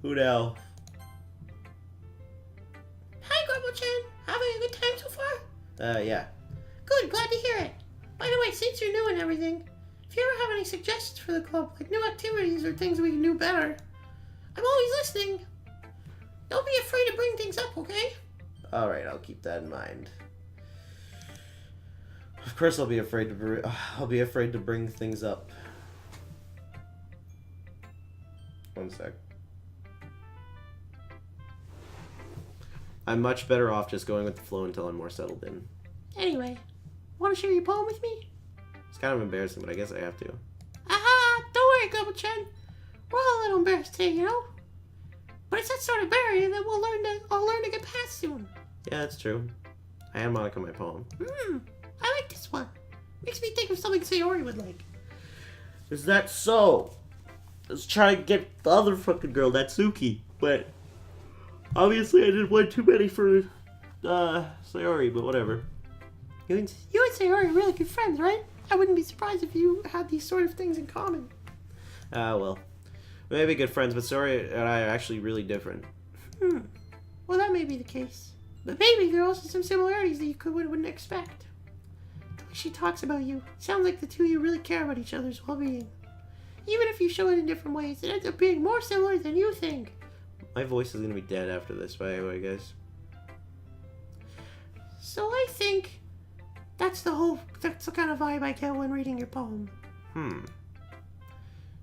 Who now? Hi, Grumble-chan. Having a good time so far? Yeah. Good, glad to hear it. By the way, since you're new and everything, if you ever have any suggestions for the club, like new activities or things we can do better, I'm always listening. Don't be afraid to bring things up, okay? Alright, I'll keep that in mind. Of course I'll be afraid to bring things up. One sec. I'm much better off just going with the flow until I'm more settled in. Anyway, want to share your poem with me? It's kind of embarrassing, but I guess I have to. Aha! Don't worry, Grumble-chan. We're all a little embarrassed today, you know? But it's that sort of barrier that I'll learn to get past soon. Yeah, that's true. I am Monica, my poem. I like this one. Makes me think of something Sayori would like. Is that so? Let's try to get the other fucking girl, Natsuki. But obviously I did one too many for Sayori, but whatever. You and Sayori are really good friends, right? I wouldn't be surprised if you had these sort of things in common. Well. We may be good friends, but Sayori and I are actually really different. Well, that may be the case. But maybe there are also some similarities that you wouldn't expect. The way she talks about you, it sounds like the two of you really care about each other's well-being. Even if you show it in different ways, it ends up being more similar than you think. My voice is going to be dead after this, by the way, guys. So I think that's the kind of vibe I get when reading your poem.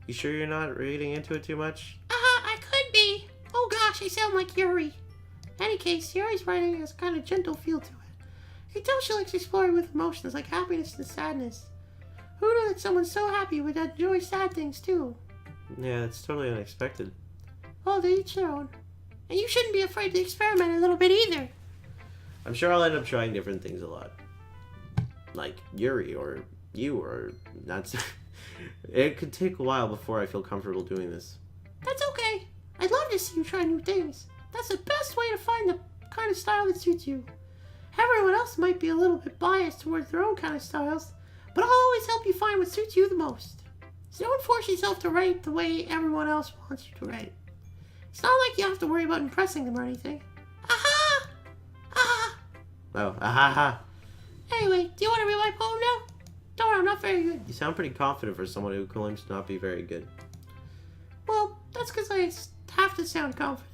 You sure you're not reading into it too much? I could be. Oh gosh, I sound like Yuri. In any case, Yuri's writing has a kind of gentle feel to it. You can tell she likes exploring with emotions like happiness and sadness. Who knew that someone so happy would enjoy sad things too? Yeah, it's totally unexpected. Well, to each their own. And you shouldn't be afraid to experiment a little bit either. I'm sure I'll end up trying different things a lot. Like Yuri, or you, or not. It could take a while before I feel comfortable doing this. That's okay. I'd love to see you try new things. That's the best way to find the kind of style that suits you. Everyone else might be a little bit biased towards their own kind of styles, but I'll always help you find what suits you the most. So don't force yourself to write the way everyone else wants you to write. It's not like you have to worry about impressing them or anything. Aha! Aha! Oh, ahaha. Anyway, do you want to read my poem now? Don't worry, I'm not very good. You sound pretty confident for someone who claims to not be very good. Well, that's because I have to sound confident.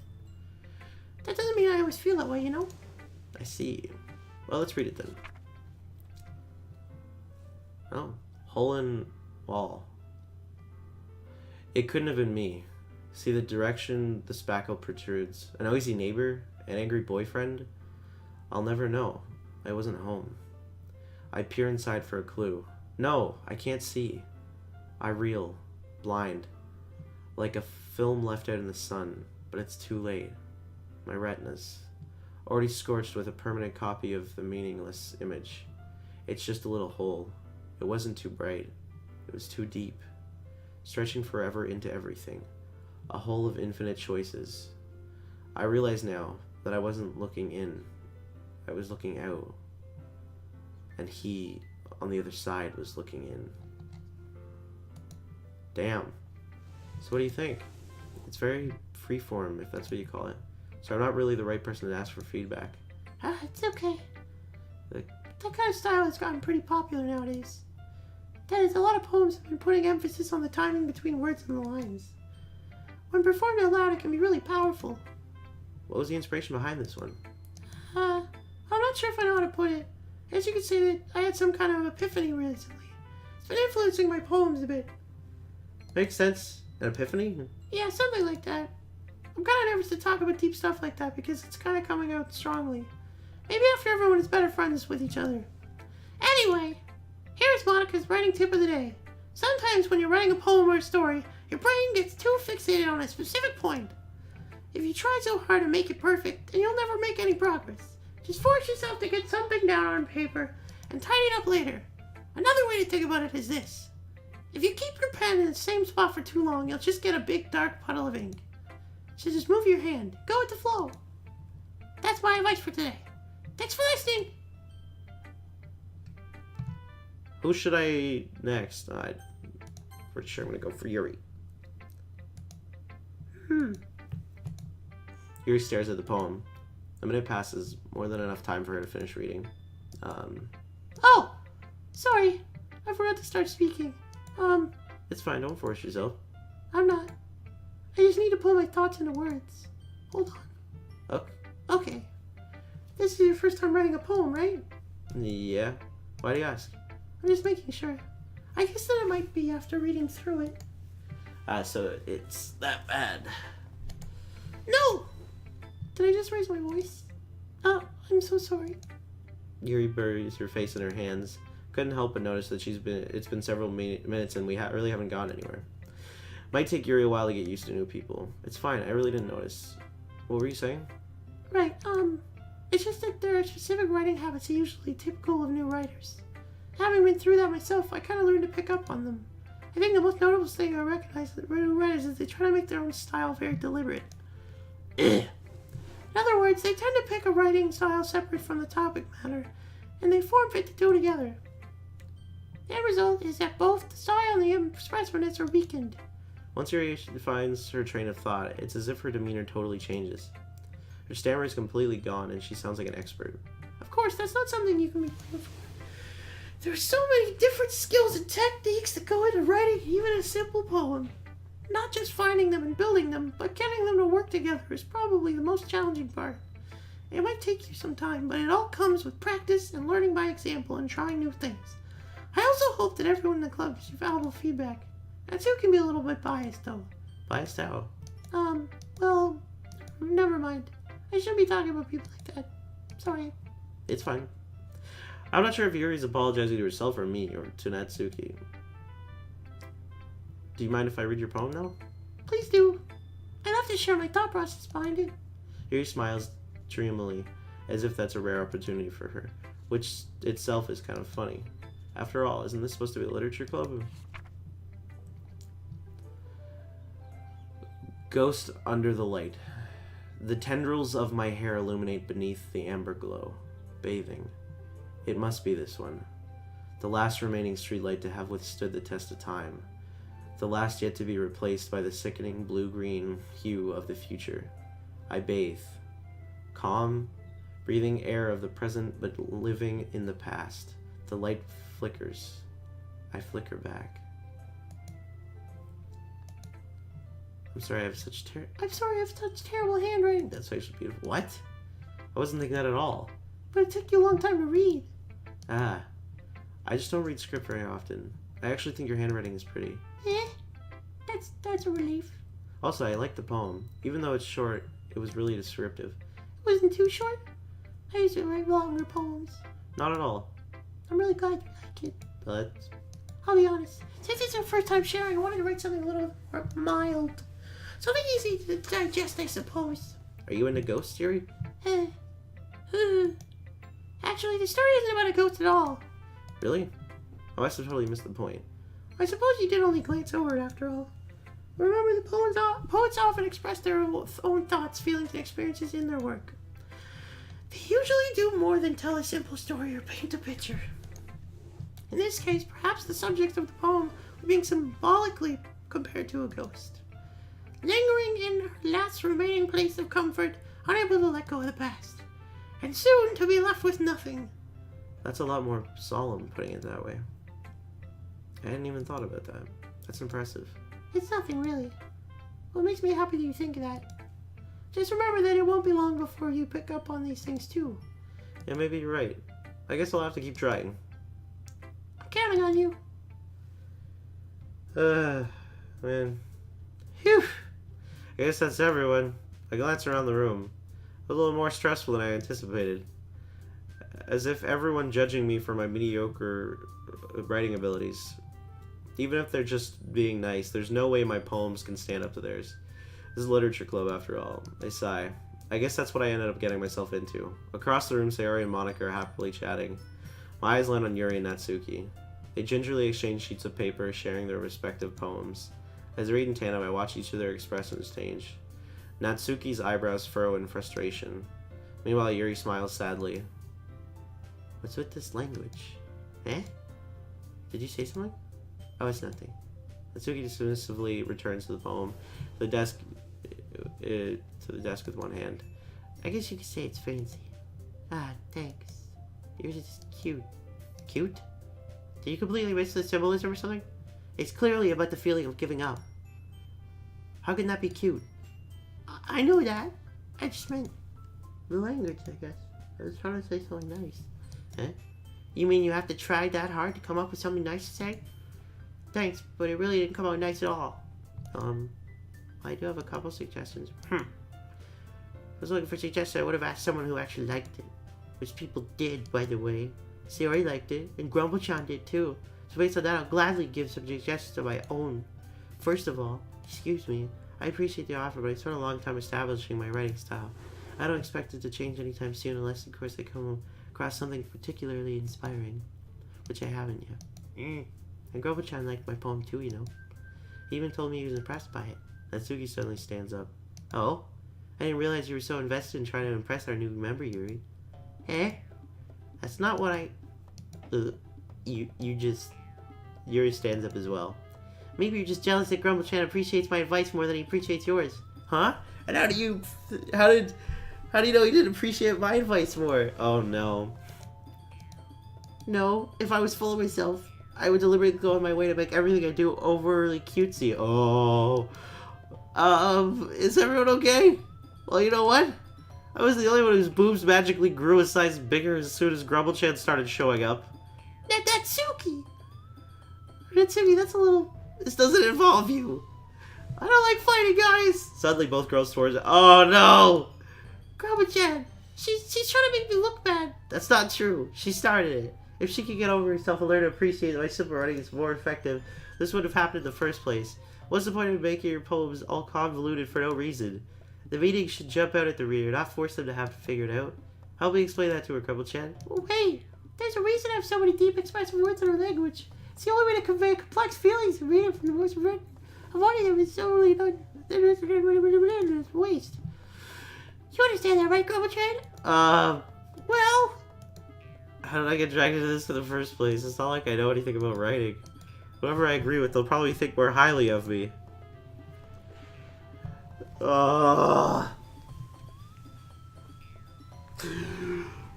That doesn't mean I always feel that way, you know? I see. Well, let's read it then. Oh, hole in wall. It couldn't have been me. See the direction the spackle protrudes. A noisy neighbor? An angry boyfriend? I'll never know. I wasn't home. I peer inside for a clue. No, I can't see. I reel, blind, like a film left out in the sun, but it's too late. My retinas, already scorched with a permanent copy of the meaningless image. It's just a little hole. It wasn't too bright. It was too deep, stretching forever into everything. A hole of infinite choices. I realize now that I wasn't looking in. I was looking out. And he, on the other side, was looking in. Damn. So what do you think? It's very freeform, if that's what you call it. So I'm not really the right person to ask for feedback. It's okay. Like, that kind of style has gotten pretty popular nowadays. That is, a lot of poems have been putting emphasis on the timing between words and the lines. When performed out loud, it can be really powerful. what was the inspiration behind this one? I'm not sure if I know how to put it. I guess you could say that I had some kind of epiphany recently. It's been influencing my poems a bit. Makes sense. An epiphany? Yeah, something like that. I'm kind of nervous to talk about deep stuff like that because it's kind of coming out strongly. Maybe after everyone is better friends with each other. Anyway, here's Monica's writing tip of the day. Sometimes when you're writing a poem or a story, your brain gets too fixated on a specific point. If you try so hard to make it perfect, then you'll never make any progress. Just force yourself to get something down on paper and tidy it up later. Another way to think about it is this. If you keep your pen in the same spot for too long, you'll just get a big dark puddle of ink. So just move your hand. Go with the flow. That's my advice for today. Thanks for listening. Who should I next? Pretty sure I'm gonna go for Yuri. Yuri stares at the poem. A minute passes, more than enough time for her to finish reading. Oh! Sorry. I forgot to start speaking. It's fine, don't force yourself. I'm not. I just need to put my thoughts into words. Hold on. Okay. Okay. This is your first time writing a poem, right? Yeah. Why do you ask? I'm just making sure. I guess that it might be after reading through it. So it's that bad. No! Did I just raise my voice? Oh, I'm so sorry. Yuri buries her face in her hands. Couldn't help but notice that it's been several minutes and we really haven't gone anywhere. Might take Yuri a while to get used to new people. It's fine, I really didn't notice. What were you saying? Right, it's just that there are specific writing habits usually typical of new writers. Having been through that myself, I kind of learned to pick up on them. I think the most notable thing I recognize with new writers is they try to make their own style very deliberate. In other words, they tend to pick a writing style separate from the topic matter, and they form fit the two together. The end result is that both the style and the expressiveness are weakened. Once Yuri finds her train of thought, it's as if her demeanor totally changes. Her stammer is completely gone and she sounds like an expert. Of course, that's not something you can be blamed for. There are so many different skills and techniques that go into writing even a simple poem. Not just finding them and building them, but getting them to work together is probably the most challenging part. It might take you some time, but it all comes with practice and learning by example and trying new things. I also hope that everyone in the club gives you valuable feedback. That too can be a little bit biased, though. Biased how? Well, never mind. I shouldn't be talking about people like that. Sorry. It's fine. I'm not sure if Yuri's apologizing to herself or me or to Natsuki. Do you mind if I read your poem now? Please do. I'd love to share my thought process behind it. Yuri smiles dreamily, as if that's a rare opportunity for her, which itself is kind of funny. After all, isn't this supposed to be a literature club? Ghost under the light. The tendrils of my hair illuminate beneath the amber glow. Bathing. It must be this one. The last remaining streetlight to have withstood the test of time. The last yet to be replaced by the sickening blue-green hue of the future. I bathe. Calm, breathing air of the present but living in the past. The light flickers. I flicker back. I'm sorry I have such terrible handwriting. That's actually beautiful. What? I wasn't thinking that at all. But it took you a long time to read. I just don't read script very often. I actually think your handwriting is pretty. That's a relief. Also, I like the poem. Even though it's short, it was really descriptive. It wasn't too short. I used to write longer poems. Not at all. I'm really glad you like it. But I'll be honest. Since it's our first time sharing, I wanted to write something a little more mild. Something easy to digest, I suppose. Are you into ghosts, Yuri? Actually, the story isn't about a ghost at all. Really? I must have totally missed the point. I suppose you did only glance over it after all. Remember, the poets often express their own thoughts, feelings, and experiences in their work. They usually do more than tell a simple story or paint a picture. In this case, perhaps the subject of the poem was being symbolically compared to a ghost. Lingering in her last remaining place of comfort, unable to let go of the past. And soon to be left with nothing. That's a lot more solemn, putting it that way. I hadn't even thought about that. That's impressive. It's nothing, really. What makes me happy that you think of that? Just remember that it won't be long before you pick up on these things, too. Yeah, maybe you're right. I guess I'll have to keep trying. I'm counting on you. Man. Phew. I guess that's everyone. I glance around the room. A little more stressful than I anticipated. As if everyone judging me for my mediocre writing abilities. Even if they're just being nice, there's no way my poems can stand up to theirs. This is a literature club after all. I sigh. I guess that's what I ended up getting myself into. Across the room, Sayori and Monica are happily chatting. My eyes land on Yuri and Natsuki. They gingerly exchange sheets of paper, sharing their respective poems. As they read in tandem, I watch each of their expressions change. Natsuki's eyebrows furrow in frustration. Meanwhile, Yuri smiles sadly. What's with this language? Eh? Did you say something? Oh, it's nothing. Natsuki dismissively returns to the poem, to the desk with one hand. I guess you could say it's fancy. Ah, thanks. Yours is cute. Cute? Did you completely miss the symbolism or something? It's clearly about the feeling of giving up. How can that be cute? I know that. I just meant The language, I guess. I was trying to say something nice. Eh? You mean you have to try that hard to come up with something nice to say? Thanks, but it really didn't come out nice at all. I do have a couple suggestions. I was looking for suggestions. I would have asked someone who actually liked it. Which people did, by the way. Sayori liked it, and GrumbleChan did too. So based on that, I'll gladly give some suggestions of my own. First of all, excuse me, I appreciate the offer, but I spent a long time establishing my writing style. I don't expect it to change anytime soon unless, of course, I come across something particularly inspiring. Which I haven't yet. And GrumbleChan liked my poem too, you know. He even told me he was impressed by it. Natsuki suddenly stands up. Oh? I didn't realize you were so invested in trying to impress our new member, Yuri. Eh? That's not what I... Yuri stands up as well. Maybe you're just jealous that GrumbleChan appreciates my advice more than he appreciates yours. Huh? And how do you know he didn't appreciate my advice more? Oh no. No, if I was full of myself, I would deliberately go on my way to make everything I do overly cutesy. Oh. Is everyone okay? Well, you know what? I was the only one whose boobs magically grew a size bigger as soon as GrumbleChan started showing up. Natsuki! Natsuki, that's a little... This doesn't involve you. I don't like fighting, guys! Suddenly, both girls towards it. Oh, no! GrumbleChan, she's trying to make me look bad. That's not true. She started it. If she could get over herself and learn to appreciate that my simple writing is more effective, this would have happened in the first place. What's the point of making your poems all convoluted for no reason? The meaning should jump out at the reader, not force them to have to figure it out. Help me explain that to her, GrumbleChan. Wait, there's a reason I have so many deep, expressive words in our language. It's the only way to convey complex feelings and read it from the voice of written. Avoiding them is so really not... It's waste. You understand that, right, GrumbleChan? Well... How did I get dragged into this in the first place? It's not like I know anything about writing. Whoever I agree with, they'll probably think more highly of me. I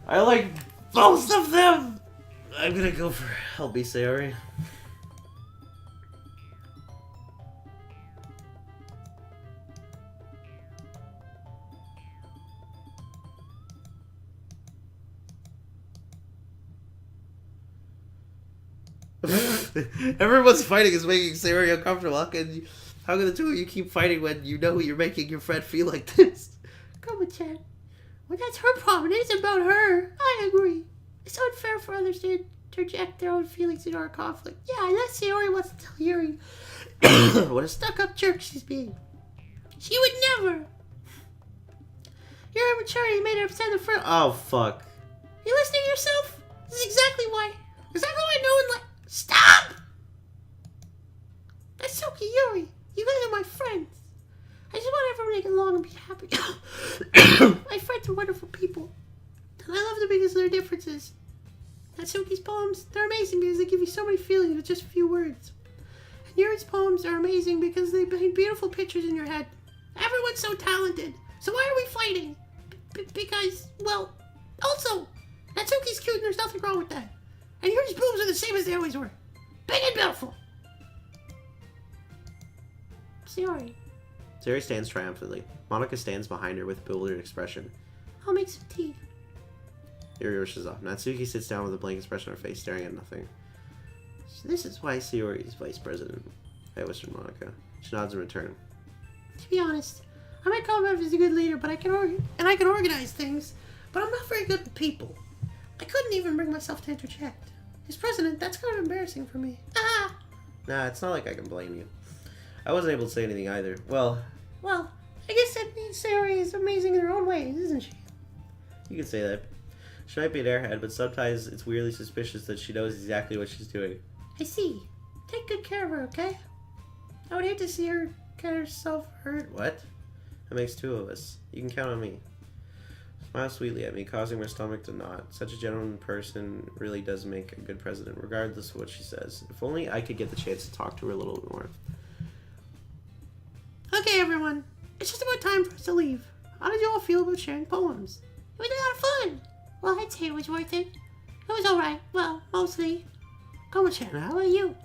like both of them! I'm gonna go for help me, Sayori. Everyone's fighting is making Sayori uncomfortable. How can the two of you keep fighting when you know you're making your friend feel like this? GrumbleChan, well, that's her problem. It isn't about her. I agree. It's unfair for others to interject their own feelings into our conflict. Yeah, unless Sayori wants to tell Yuri what a stuck-up jerk she's being. She would never. Your immaturity made her upset the first. Oh, fuck. You listening to yourself? This is exactly why. Exactly why no one like. Stop! Natsuki, Yuri, you guys are my friends. I just want everyone to get along and be happy. My friends are wonderful people. And I love them because of their differences. Natsuki's poems, they're amazing because they give you so many feelings with just a few words. And Yuri's poems are amazing because they paint beautiful pictures in your head. Everyone's so talented. So why are we fighting? Because, well, also, Natsuki's cute and there's nothing wrong with that. And Yuri's boobs are the same as they always were. Big and beautiful. Sayori. Sayori stands triumphantly. Monica stands behind her with a bewildered expression. I'll make some tea. Yuri rushes off. Natsuki sits down with a blank expression on her face, staring at nothing. So this is why Sayori is vice president, I whispered Monica. She nods in return. To be honest, I might call him as a good leader, but I can organize things, but I'm not very good with people. I couldn't even bring myself to interject. As president, that's kind of embarrassing for me. Ah! Nah, it's not like I can blame you. I wasn't able to say anything either. Well, I guess that means Sayori is amazing in her own ways, isn't she? You can say that. She might be an airhead, but sometimes it's weirdly suspicious that she knows exactly what she's doing. I see. Take good care of her, okay? I would hate to see her get herself hurt. What? That makes two of us. You can count on me. Smile sweetly at me, causing my stomach to knot. Such a genuine person really does make a good president, regardless of what she says. If only I could get the chance to talk to her a little bit more. Okay, everyone. It's just about time for us to leave. How did you all feel about sharing poems? It was a lot of fun. Well, I'd say it was worth it. It was alright. Well, mostly. GrumbleChan, how about you?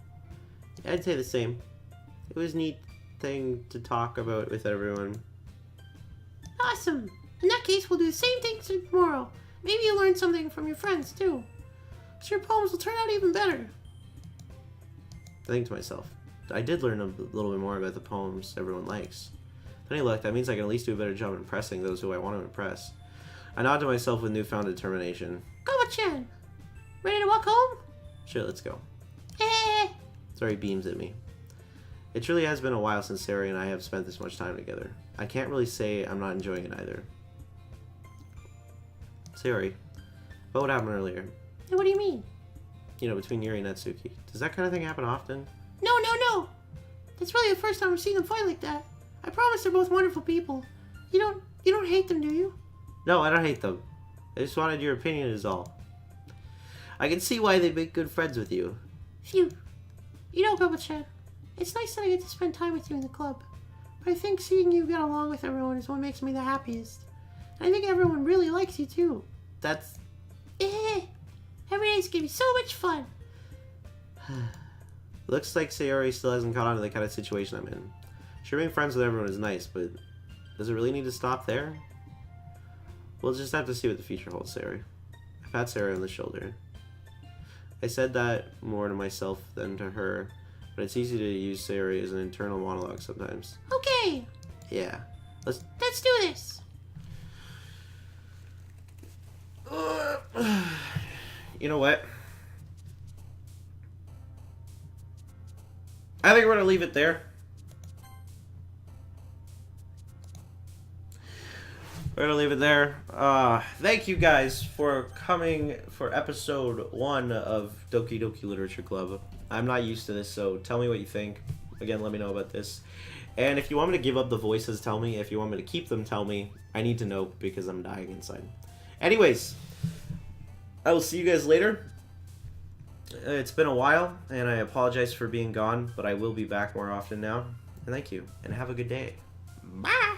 I'd say the same. It was a neat thing to talk about with everyone. Awesome. In that case, we'll do the same thing tomorrow. Maybe you'll learn something from your friends, too. So your poems will turn out even better. I think to myself, I did learn a little bit more about the poems everyone likes. Then I look, that means I can at least do a better job impressing those who I want to impress. I nod to myself with newfound determination. Grumble-chan, ready to walk home? Sure, let's go. Eh. Sorry, beams at me. It truly has been a while since Sarah and I have spent this much time together. I can't really say I'm not enjoying it either. Sayori, what would happen earlier? Hey, what do you mean? You know, between Yuri and Natsuki. Does that kind of thing happen often? No. That's really the first time I've seen them fight like that. I promise they're both wonderful people. You don't hate them, do you? No, I don't hate them. I just wanted your opinion is all. I can see why they make good friends with you. Phew. You know, Grumble-chan, it's nice that I get to spend time with you in the club. But I think seeing you get along with everyone is what makes me the happiest. And I think everyone really likes you, too. That's... Every day's gonna be so much fun. Looks like Sayori still hasn't caught on to the kind of situation I'm in. Sure, being friends with everyone is nice, but does it really need to stop there? We'll just have to see what the future holds, Sayori. I pat Sarah on the shoulder. I said that more to myself than to her, but it's easy to use Sayori as an internal monologue sometimes. Okay. Yeah. Let's do this. You know what? I think we're gonna leave it there. We're gonna leave it there. Thank you guys for coming for episode 1 of Doki Doki Literature Club. I'm not used to this, so tell me what you think. Again, let me know about this. And if you want me to give up the voices, tell me. If you want me to keep them, tell me. I need to know because I'm dying inside. Anyways, I will see you guys later. It's been a while, and I apologize for being gone, but I will be back more often now. And thank you, and have a good day. Bye!